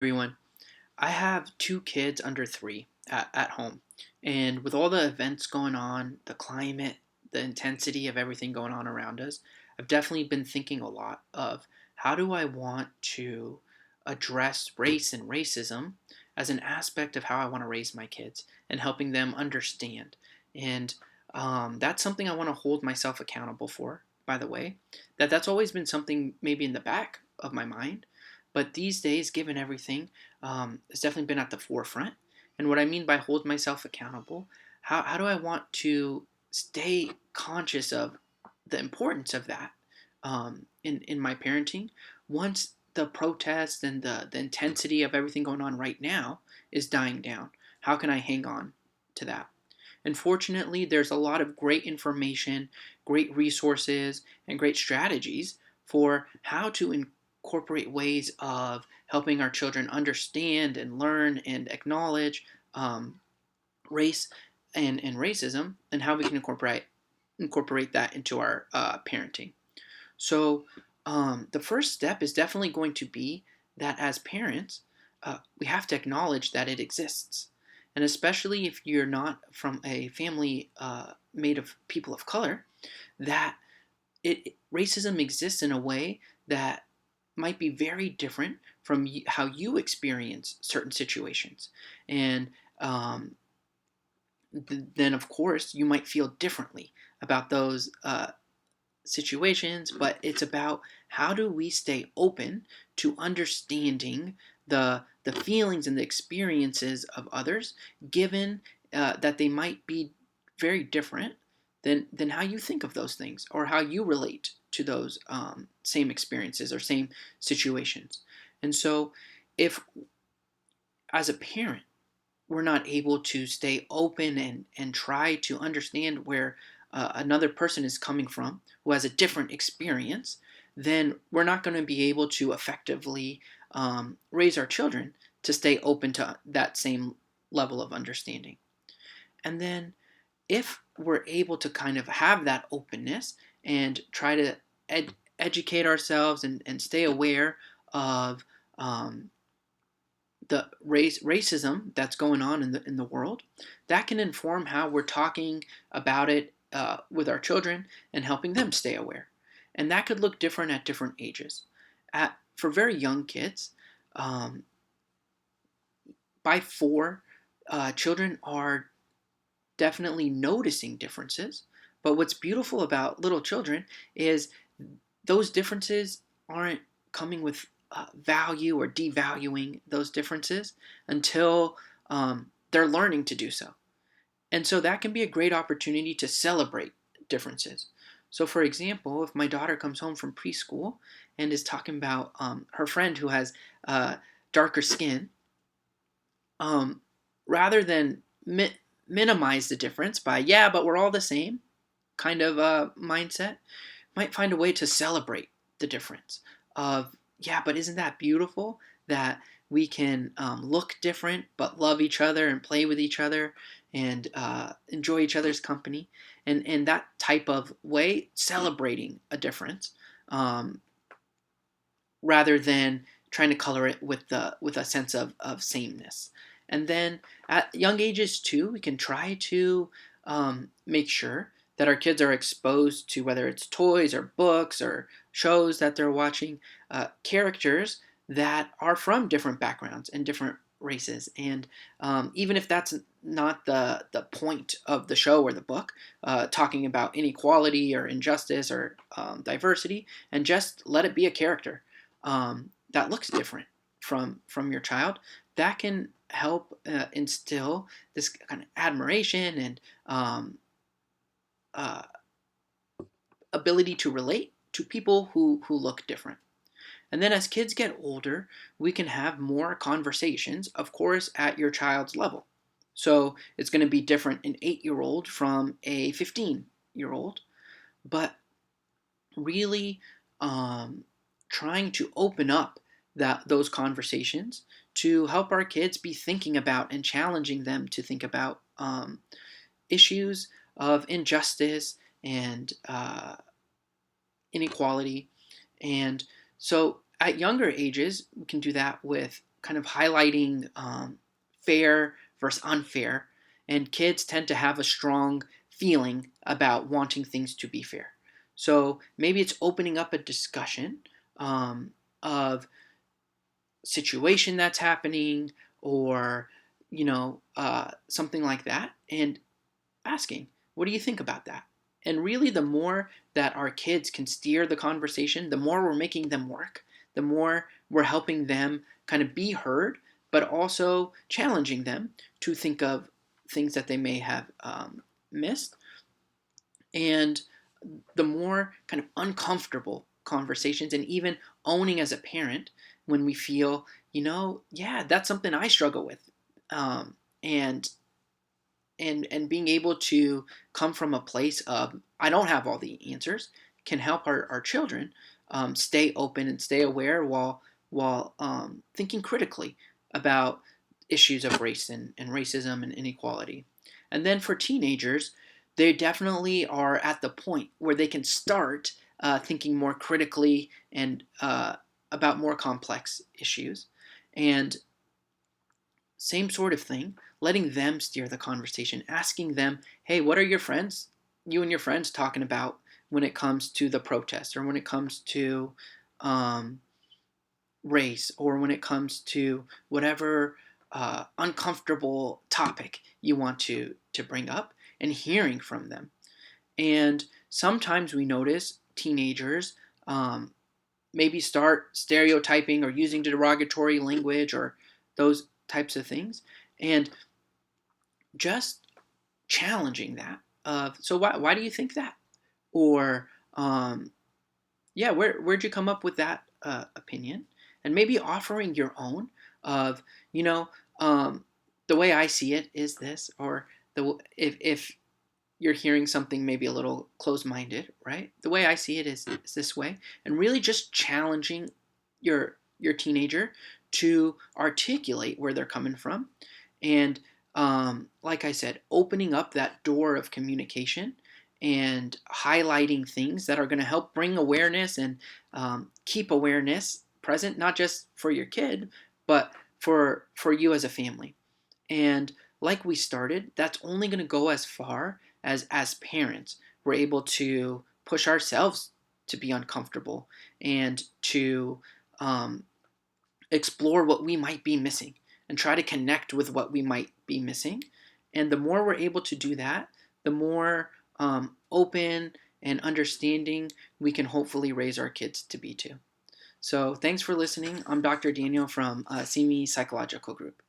Everyone. I have two kids under three at home. And with all the events going on, the climate, the intensity of everything going on around us, I've definitely been thinking a lot of how do I want to address race and racism as an aspect of how I want to raise my kids and helping them understand. And that's something I want to hold myself accountable for, by the way. That's always been something maybe in the back of my mind. But these days, given everything, it's definitely been at the forefront. And what I mean by hold myself accountable, how do I want to stay conscious of the importance of that in my parenting once the protests and the intensity of everything going on right now is dying down? How can I hang on to that? And fortunately, there's a lot of great information, great resources, and great strategies for how to incorporate ways of helping our children understand and learn and acknowledge race and racism, and how we can incorporate that into our parenting. So the first step is definitely going to be that as parents, we have to acknowledge that it exists. And especially if you're not from a family made of people of color, that racism exists in a way that might be very different from how you experience certain situations. And then, of course, you might feel differently about those situations, but it's about how do we stay open to understanding the feelings and the experiences of others, given that they might be very different than how you think of those things or how you relate to those same experiences or same situations. And so, if as a parent we're not able to stay open and try to understand where another person is coming from who has a different experience, then we're not going to be able to effectively raise our children to stay open to that same level of understanding. And then if we're able to kind of have that openness and try to educate ourselves and stay aware of um, the racism that's going on in the world, that can inform how we're talking about it with our children and helping them stay aware. And that could look different at different ages. For very young kids, um, by four, children are definitely noticing differences. But what's beautiful about little children is those differences aren't coming with value or devaluing those differences until they're learning to do so. And so that can be a great opportunity to celebrate differences. So, for example, if my daughter comes home from preschool and is talking about her friend who has darker skin, um, rather than minimize the difference by, yeah, but we're all the same kind of mindset, might find a way to celebrate the difference of, yeah, but isn't that beautiful that we can look different but love each other and play with each other and enjoy each other's company, and that type of way celebrating a difference, um, rather than trying to color it with a sense of sameness. And then at young ages too, we can try to make sure that our kids are exposed to, whether it's toys or books or shows that they're watching, characters that are from different backgrounds and different races. And even if that's not the point of the show or the book, talking about inequality or injustice or diversity, and just let it be a character that looks different from your child, that can help instill this kind of admiration and uh, ability to relate to people who look different. And then as kids get older, we can have more conversations, of course, at your child's level. So it's going to be different an 8-year old from a 15-year old, but really um, trying to open up those conversations to help our kids be thinking about and challenging them to think about issues of injustice and inequality. And so at younger ages, we can do that with kind of highlighting fair versus unfair, and kids tend to have a strong feeling about wanting things to be fair. So maybe it's opening up a discussion of situation that's happening, or something like that, and asking, what do you think about that? And really, the more that our kids can steer the conversation, the more we're making them work, the more we're helping them kind of be heard, but also challenging them to think of things that they may have missed. And the more kind of uncomfortable conversations, and even owning as a parent when we feel, yeah, that's something I struggle with. And and being able to come from a place of I don't have all the answers can help our children stay open and stay aware while thinking critically about issues of race and racism and inequality. And then for teenagers, they definitely are at the point where they can start thinking more critically and about more complex issues. And same sort of thing, letting them steer the conversation, asking them, hey, what are you and your friends talking about when it comes to the protests, or when it comes to um, race, or when it comes to whatever uncomfortable topic you want to bring up, and hearing from them. And sometimes we notice teenagers maybe start stereotyping or using derogatory language or those types of things, and just challenging that of, so why do you think that, or yeah, where'd you come up with that opinion, and maybe offering your own of, you know um, the way I see it is this, or if you're hearing something maybe a little closed-minded, right? The way I see it is this way, and really just challenging your teenager to articulate where they're coming from, and like I said, opening up that door of communication and highlighting things that are going to help bring awareness and keep awareness present, not just for your kid, but for you as a family. And like we started, that's only going to go as far as parents we're able to push ourselves to be uncomfortable and to um, explore what we might be missing and try to connect with what we might be missing. And the more we're able to do that, the more open and understanding we can hopefully raise our kids to be too. So thanks for listening. I'm Dr. Daniel from Simi Psychological Group.